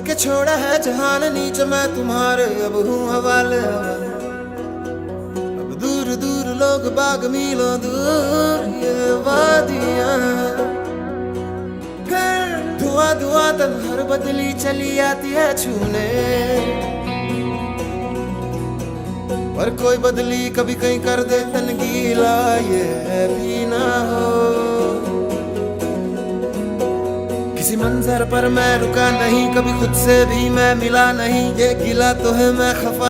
के छोड़ा है जहान नीच मैं तुम्हारे अब हूँ हवाले। अब दूर दूर लोग बाग मीलों दूर ये वादियां, धुआं धुआं तन हर बदली चली आती है छूने, पर कोई बदली कभी कहीं कर दे तन गीला ये भी ना हो। किसी मंजर पर मैं रुका नहीं, कभी खुद से भी मैं मिला नहीं, ये गिला तो है मैं खफा